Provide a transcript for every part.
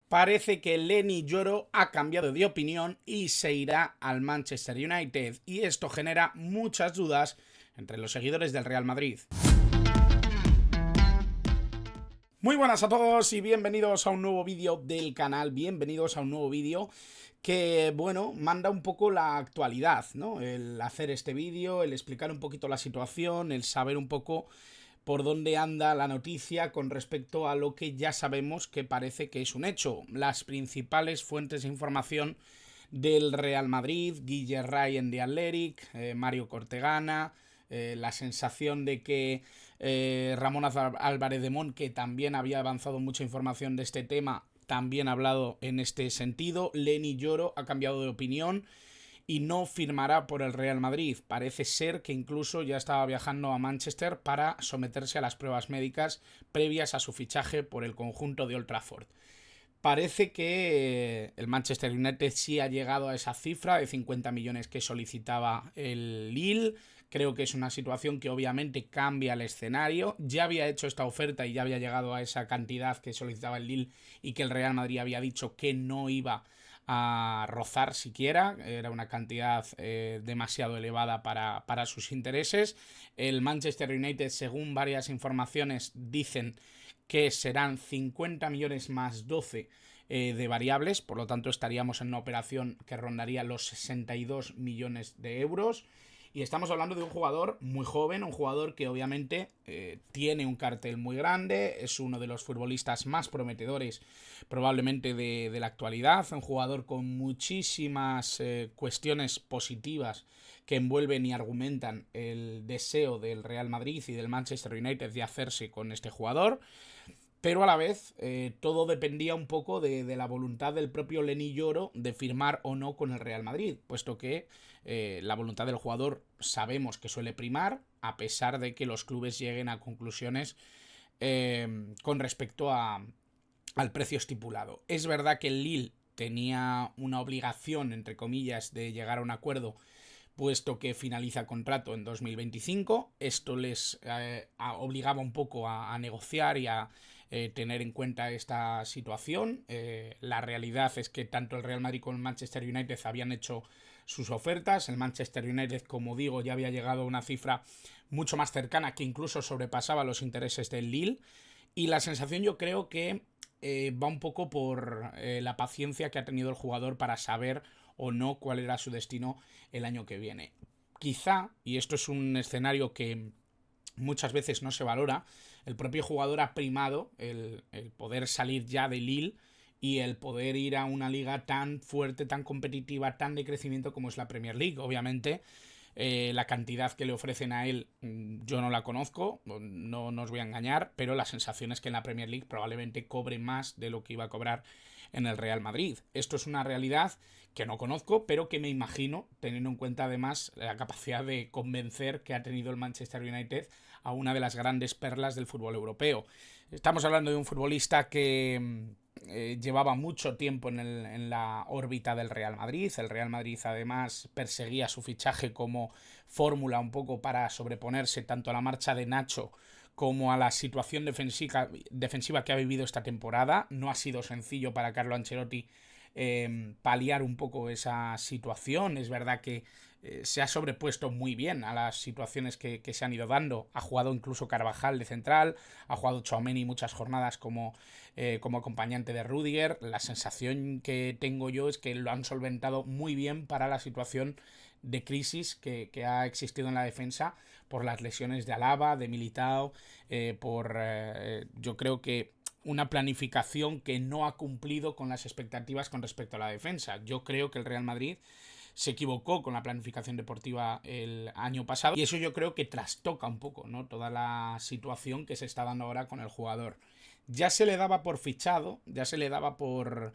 Parece que Lenny Yoro ha cambiado de opinión y se irá al Manchester United, y esto genera muchas dudas entre los seguidores del Real Madrid. Muy buenas a todos y bienvenidos a un nuevo vídeo del canal, bienvenidos a un nuevo vídeo que, bueno, manda un poco la actualidad, ¿no? El hacer este vídeo, el explicar un poquito la situación, el saber un poco por dónde anda la noticia con respecto a lo que ya sabemos que parece que es un hecho. Las principales fuentes de información del Real Madrid, Guille Ray en The Athletic, Mario Cortegana, la sensación de que Ramón Álvarez de Mon, que también había avanzado mucha información de este tema, también ha hablado en este sentido. Lenny Yoro ha cambiado de opinión y no firmará por el Real Madrid. Parece ser que incluso ya estaba viajando a Manchester para someterse a las pruebas médicas previas a su fichaje por el conjunto de Old Trafford. Parece que el Manchester United sí ha llegado a esa cifra de 50 millones que solicitaba el Lille. Creo que es una situación que obviamente cambia el escenario. Ya había hecho esta oferta y ya había llegado a esa cantidad que solicitaba el Lille y que el Real Madrid había dicho que no iba a rozar siquiera. Era una cantidad demasiado elevada para sus intereses. El Manchester United, según varias informaciones, dicen que serán 50 millones más 12 de variables, por lo tanto estaríamos en una operación que rondaría los 62 millones de euros. Y estamos hablando de un jugador muy joven, un jugador que obviamente tiene un cartel muy grande, es uno de los futbolistas más prometedores probablemente de la actualidad, un jugador con muchísimas cuestiones positivas que envuelven y argumentan el deseo del Real Madrid y del Manchester United de hacerse con este jugador. Pero a la vez todo dependía un poco de la voluntad del propio Lenny Yoro de firmar o no con el Real Madrid, puesto que la voluntad del jugador sabemos que suele primar, a pesar de que los clubes lleguen a conclusiones con respecto al precio estipulado. Es verdad que el Lille tenía una obligación, entre comillas, de llegar a un acuerdo, puesto que finaliza contrato en 2025. Esto les obligaba un poco a negociar y a tener en cuenta esta situación. La realidad es que tanto el Real Madrid como el Manchester United habían hecho sus ofertas. El Manchester United, como digo, ya había llegado a una cifra mucho más cercana, que incluso sobrepasaba los intereses del Lille. Y la sensación, yo creo que va un poco por la paciencia que ha tenido el jugador para saber o no cuál era su destino el año que viene. Quizá, y esto es un escenario que muchas veces no se valora, el propio jugador ha primado el poder salir ya de Lille y el poder ir a una liga tan fuerte, tan competitiva, tan de crecimiento como es la Premier League. Obviamente la cantidad que le ofrecen a él yo no la conozco, no os voy a engañar, pero la sensación es que en la Premier League probablemente cobre más de lo que iba a cobrar en el Real Madrid. Esto es una realidad que no conozco, pero que me imagino, teniendo en cuenta además la capacidad de convencer que ha tenido el Manchester United a una de las grandes perlas del fútbol europeo. Estamos hablando de un futbolista que llevaba mucho tiempo en la órbita del Real Madrid. El Real Madrid además perseguía su fichaje como fórmula un poco para sobreponerse tanto a la marcha de Nacho como a la situación defensiva que ha vivido esta temporada. No ha sido sencillo para Carlo Ancelotti paliar un poco esa situación. Es verdad que se ha sobrepuesto muy bien a las situaciones que se han ido dando. Ha jugado incluso Carvajal de central, ha jugado Tchouaméni muchas jornadas como acompañante de Rüdiger. La sensación que tengo yo es que lo han solventado muy bien para la situación de crisis que ha existido en la defensa por las lesiones de Alaba, de Militao, yo creo que una planificación que no ha cumplido con las expectativas con respecto a la defensa. Yo creo que el Real Madrid se equivocó con la planificación deportiva el año pasado y eso yo creo que trastoca un poco, ¿no?, toda la situación que se está dando ahora con el jugador. Ya se le daba por fichado, ya se le daba por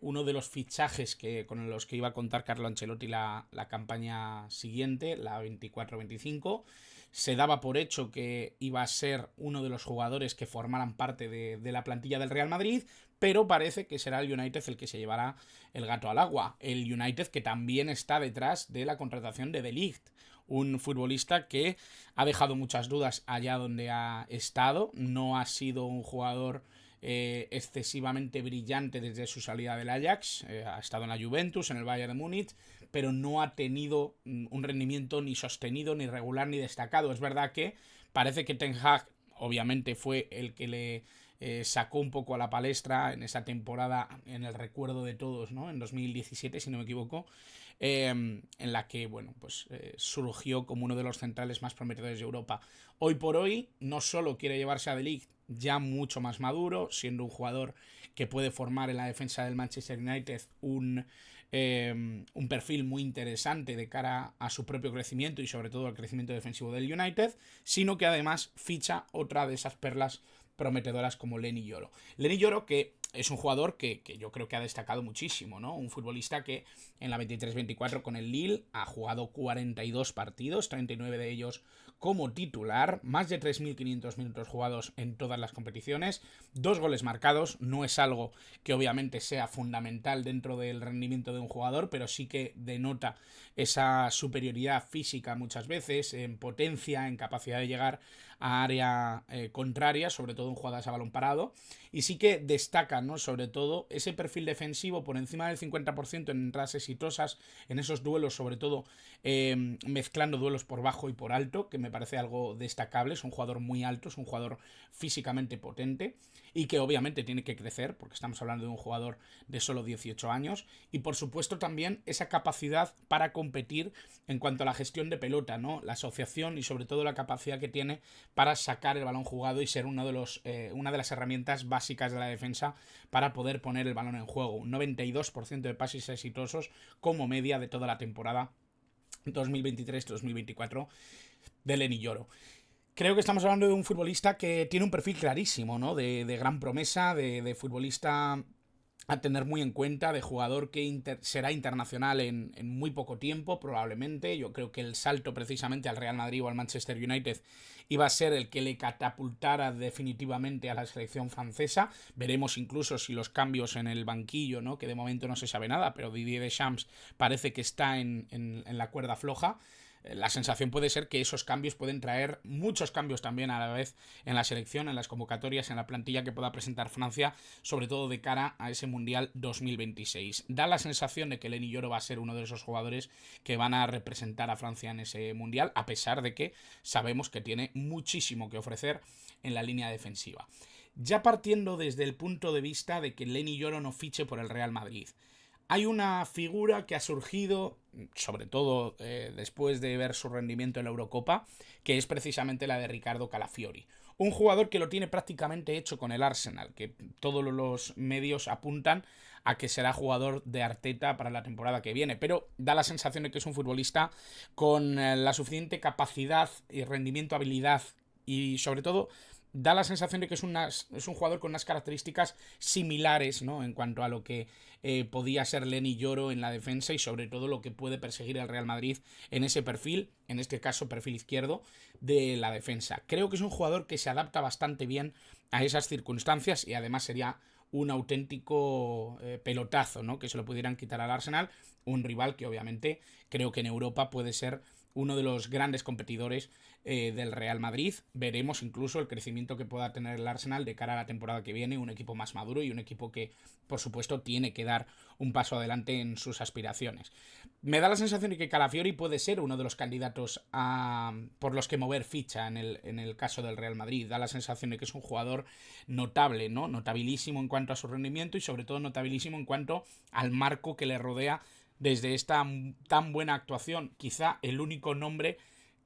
uno de los fichajes con los que iba a contar Carlo Ancelotti la campaña siguiente, la 24-25. Se daba por hecho que iba a ser uno de los jugadores que formaran parte de la plantilla del Real Madrid, pero parece que será el United el que se llevará el gato al agua. El United que también está detrás de la contratación de De Ligt, un futbolista que ha dejado muchas dudas allá donde ha estado. No ha sido un jugador excesivamente brillante desde su salida del Ajax. Ha estado en la Juventus, en el Bayern de Múnich, pero no ha tenido un rendimiento ni sostenido, ni regular, ni destacado. Es verdad que parece que Ten Hag obviamente fue el que le sacó un poco a la palestra en esa temporada, en el recuerdo de todos, ¿no? En 2017, si no me equivoco, en la que, bueno, pues surgió como uno de los centrales más prometedores de Europa. Hoy por hoy, no solo quiere llevarse a De Ligt ya mucho más maduro, siendo un jugador que puede formar en la defensa del Manchester United un perfil muy interesante de cara a su propio crecimiento y sobre todo al crecimiento defensivo del United, sino que además ficha otra de esas perlas prometedoras como Leny Yoro. Leny Yoro, que es un jugador que yo creo que ha destacado muchísimo, ¿no? Un futbolista que en la 23-24 con el Lille ha jugado 42 partidos, 39 de ellos como titular, más de 3.500 minutos jugados en todas las competiciones, 2 goles marcados. No es algo que obviamente sea fundamental dentro del rendimiento de un jugador, pero sí que denota esa superioridad física muchas veces, en potencia, en capacidad de llegar a área contraria, sobre todo en jugadas a balón parado, y sí que destaca, ¿no?, sobre todo ese perfil defensivo por encima del 50% en entradas exitosas, en esos duelos, sobre todo mezclando duelos por bajo y por alto, que me parece algo destacable. Es un jugador muy alto, es un jugador físicamente potente y que obviamente tiene que crecer, porque estamos hablando de un jugador de solo 18 años, y por supuesto también esa capacidad para competir en cuanto a la gestión de pelota, ¿no?, la asociación y sobre todo la capacidad que tiene para sacar el balón jugado y ser una de las herramientas básicas de la defensa para poder poner el balón en juego. Un 92% de pases exitosos como media de toda la temporada 2023-2024 de Leny Yoro. Creo que estamos hablando de un futbolista que tiene un perfil clarísimo, ¿no?, de gran promesa, de futbolista a tener muy en cuenta, de jugador que será internacional en muy poco tiempo, probablemente. Yo creo que el salto precisamente al Real Madrid o al Manchester United iba a ser el que le catapultara definitivamente a la selección francesa. Veremos incluso si los cambios en el banquillo, ¿no?, que de momento no se sabe nada, pero Didier Deschamps parece que está en la cuerda floja. La sensación puede ser que esos cambios pueden traer muchos cambios también a la vez en la selección, en las convocatorias, en la plantilla que pueda presentar Francia, sobre todo de cara a ese Mundial 2026. Da la sensación de que Leny Yoro va a ser uno de esos jugadores que van a representar a Francia en ese Mundial, a pesar de que sabemos que tiene muchísimo que ofrecer en la línea defensiva. Ya partiendo desde el punto de vista de que Leny Yoro no fiche por el Real Madrid, hay una figura que ha surgido, sobre todo después de ver su rendimiento en la Eurocopa, que es precisamente la de Riccardo Calafiori. Un jugador que lo tiene prácticamente hecho con el Arsenal, que todos los medios apuntan a que será jugador de Arteta para la temporada que viene, pero da la sensación de que es un futbolista con la suficiente capacidad y rendimiento, habilidad y sobre todo da la sensación de que es un jugador con unas características similares, ¿no?, en cuanto a lo que podía ser Leny Yoro en la defensa y sobre todo lo que puede perseguir el Real Madrid en ese perfil, en este caso perfil izquierdo de la defensa. Creo que es un jugador que se adapta bastante bien a esas circunstancias y además sería un auténtico pelotazo, ¿no?, que se lo pudieran quitar al Arsenal, un rival que obviamente creo que en Europa puede ser uno de los grandes competidores del Real Madrid. Veremos incluso el crecimiento que pueda tener el Arsenal de cara a la temporada que viene, un equipo más maduro y un equipo que, por supuesto, tiene que dar un paso adelante en sus aspiraciones. Me da la sensación de que Calafiori puede ser uno de los candidatos por los que mover ficha en el caso del Real Madrid. Da la sensación de que es un jugador notable, ¿no?, notabilísimo en cuanto a su rendimiento y sobre todo notabilísimo en cuanto al marco que le rodea desde esta tan buena actuación. Quizá el único nombre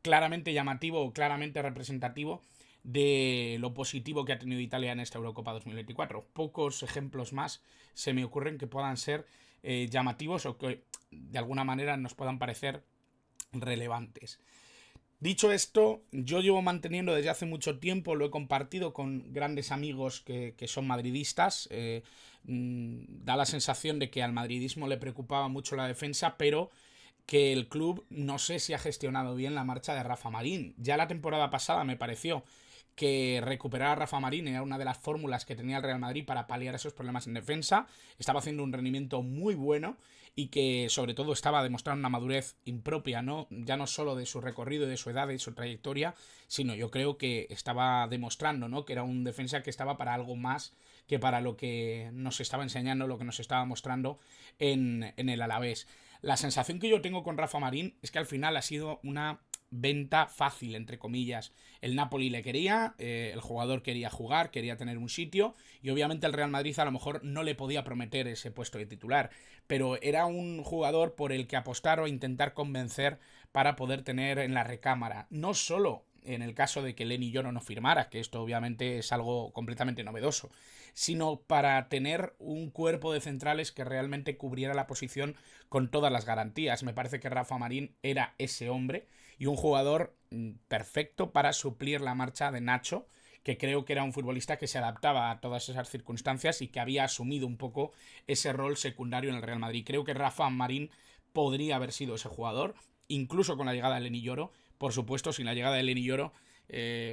claramente llamativo o claramente representativo de lo positivo que ha tenido Italia en esta Eurocopa 2024. Pocos ejemplos más se me ocurren que puedan ser llamativos o que de alguna manera nos puedan parecer relevantes. Dicho esto, yo llevo manteniendo desde hace mucho tiempo, lo he compartido con grandes amigos que son madridistas, da la sensación de que al madridismo le preocupaba mucho la defensa, pero que el club no sé si ha gestionado bien la marcha de Rafa Marín. Ya la temporada pasada me pareció que recuperar a Rafa Marín era una de las fórmulas que tenía el Real Madrid para paliar esos problemas en defensa. Estaba haciendo un rendimiento muy bueno y que sobre todo estaba demostrando una madurez impropia, ¿no?, ya no solo de su recorrido, de su edad, de su trayectoria, sino yo creo que estaba demostrando, ¿no?, que era un defensa que estaba para algo más que para lo que nos estaba enseñando, lo que nos estaba mostrando en el Alavés. La sensación que yo tengo con Rafa Marín es que al final ha sido una venta fácil, entre comillas. El Napoli le quería, el jugador quería jugar, quería tener un sitio, y obviamente el Real Madrid a lo mejor no le podía prometer ese puesto de titular, pero era un jugador por el que apostar o intentar convencer para poder tener en la recámara. No solo en el caso de que Leny Yoro no firmara, que esto obviamente es algo completamente novedoso, sino para tener un cuerpo de centrales que realmente cubriera la posición con todas las garantías. Me parece que Rafa Marín era ese hombre y un jugador perfecto para suplir la marcha de Nacho, que creo que era un futbolista que se adaptaba a todas esas circunstancias y que había asumido un poco ese rol secundario en el Real Madrid. Creo que Rafa Marín podría haber sido ese jugador, incluso con la llegada de Leny Yoro. Por supuesto, sin la llegada de Leny Yoro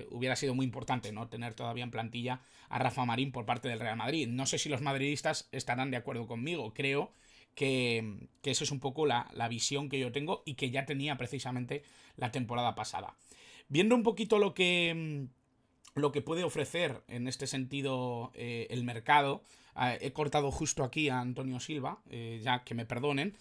hubiera sido muy importante, ¿no?, tener todavía en plantilla a Rafa Marín por parte del Real Madrid. No sé si los madridistas estarán de acuerdo conmigo. Creo que esa es un poco la visión que yo tengo y que ya tenía precisamente la temporada pasada. Viendo un poquito lo que puede ofrecer en este sentido el mercado, he cortado justo aquí a Antonio Silva, ya que me perdonen,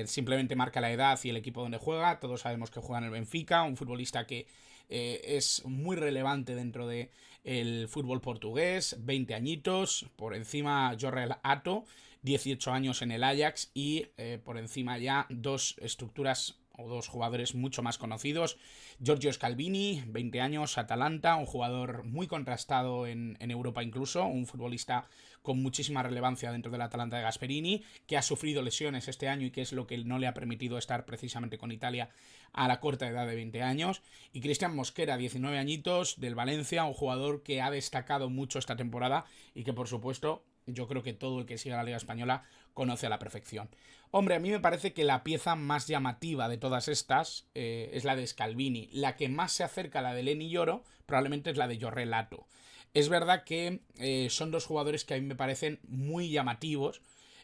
simplemente marca la edad y el equipo donde juega. Todos sabemos que juega en el Benfica, un futbolista que es muy relevante dentro de el fútbol portugués, 20 añitos, por encima Jorrel Ato, 18 años en el Ajax y por encima ya dos estructuras o dos jugadores mucho más conocidos. Giorgio Scalvini, 20 años, Atalanta, un jugador muy contrastado en Europa incluso, un futbolista con muchísima relevancia dentro del Atalanta de Gasperini, que ha sufrido lesiones este año y que es lo que no le ha permitido estar precisamente con Italia a la corta edad de 20 años. Y Cristian Mosquera, 19 añitos, del Valencia, un jugador que ha destacado mucho esta temporada y que por supuesto yo creo que todo el que siga la Liga Española conoce a la perfección. Hombre, a mí me parece que la pieza más llamativa de todas estas es la de Scalvini. La que más se acerca a la de Leny Yoro probablemente es la de Jorrel Ato. Es verdad que son dos jugadores que a mí me parecen muy llamativos.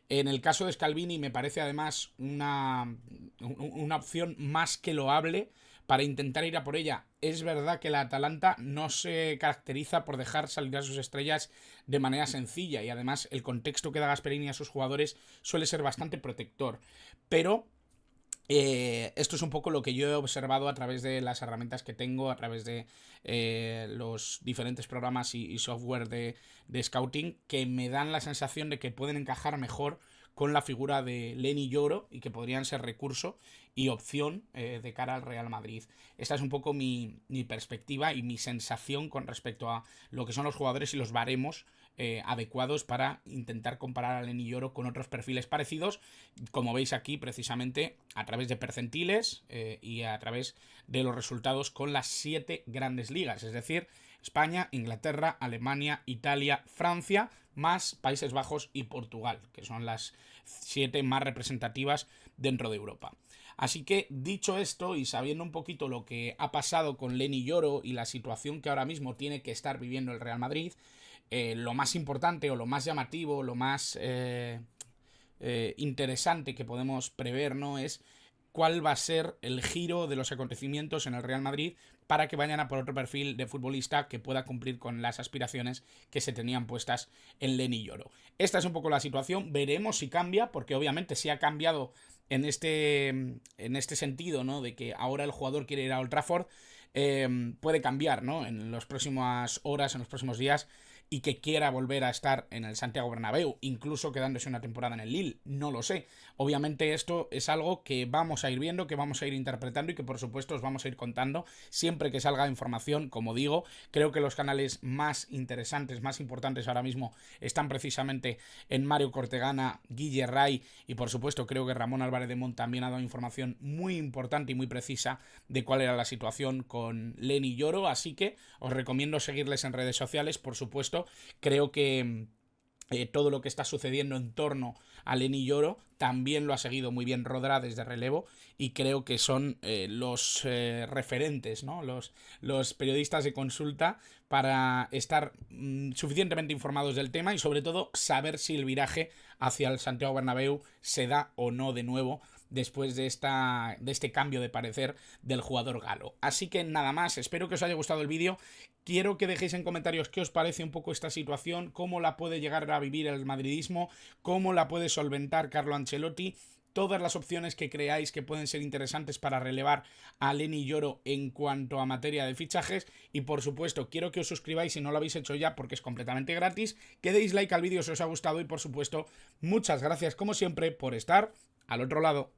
En el caso de Scalvini me parece además una opción más que loable para intentar ir a por ella. Es verdad que la Atalanta no se caracteriza por dejar salir a sus estrellas de manera sencilla y además el contexto que da Gasperini a sus jugadores suele ser bastante protector. Pero esto es un poco lo que yo he observado a través de las herramientas que tengo, a través de los diferentes programas y software de scouting, que me dan la sensación de que pueden encajar mejor con la figura de Leny Yoro y que podrían ser recurso y opción de cara al Real Madrid. Esta es un poco mi perspectiva y mi sensación con respecto a lo que son los jugadores y los baremos adecuados para intentar comparar a Leny Yoro con otros perfiles parecidos, como veis aquí precisamente a través de percentiles y a través de los resultados con las 7 grandes ligas, es decir, España, Inglaterra, Alemania, Italia, Francia, más Países Bajos y Portugal, que son las 7 más representativas dentro de Europa. Así que, dicho esto y sabiendo un poquito lo que ha pasado con Leny Yoro y la situación que ahora mismo tiene que estar viviendo el Real Madrid, lo más importante o lo más llamativo, lo más interesante que podemos prever, ¿no?, es cuál va a ser el giro de los acontecimientos en el Real Madrid para que vayan a por otro perfil de futbolista que pueda cumplir con las aspiraciones que se tenían puestas en Leny Yoro. Esta es un poco la situación, veremos si cambia, porque obviamente si ha cambiado en este sentido, ¿no?, de que ahora el jugador quiere ir a Old Trafford, puede cambiar, ¿no?, en las próximas horas, en los próximos días, y que quiera volver a estar en el Santiago Bernabéu, incluso quedándose una temporada en el Lille, no lo sé. Obviamente esto es algo que vamos a ir viendo, que vamos a ir interpretando y que por supuesto os vamos a ir contando siempre que salga información. Como digo, creo que los canales más interesantes, más importantes ahora mismo están precisamente en Mario Cortegana, Guille Ray y por supuesto creo que Ramón Álvarez de Mont también ha dado información muy importante y muy precisa de cuál era la situación con Leny Yoro, así que os recomiendo seguirles en redes sociales, por supuesto. Creo que todo lo que está sucediendo en torno a Leny Yoro también lo ha seguido muy bien Rodra desde Relevo y creo que son los referentes, ¿no?, los periodistas de consulta para estar suficientemente informados del tema y sobre todo saber si el viraje hacia el Santiago Bernabéu se da o no de nuevo después de este cambio de parecer del jugador galo. Así que nada más, espero que os haya gustado el vídeo. Quiero que dejéis en comentarios qué os parece un poco esta situación, cómo la puede llegar a vivir el madridismo, cómo la puede solventar Carlo Ancelotti. Todas las opciones que creáis que pueden ser interesantes para relevar a Leny Yoro en cuanto a materia de fichajes. Y por supuesto, quiero que os suscribáis si no lo habéis hecho ya, porque es completamente gratis. Que deis like al vídeo si os ha gustado y por supuesto, muchas gracias como siempre por estar al otro lado.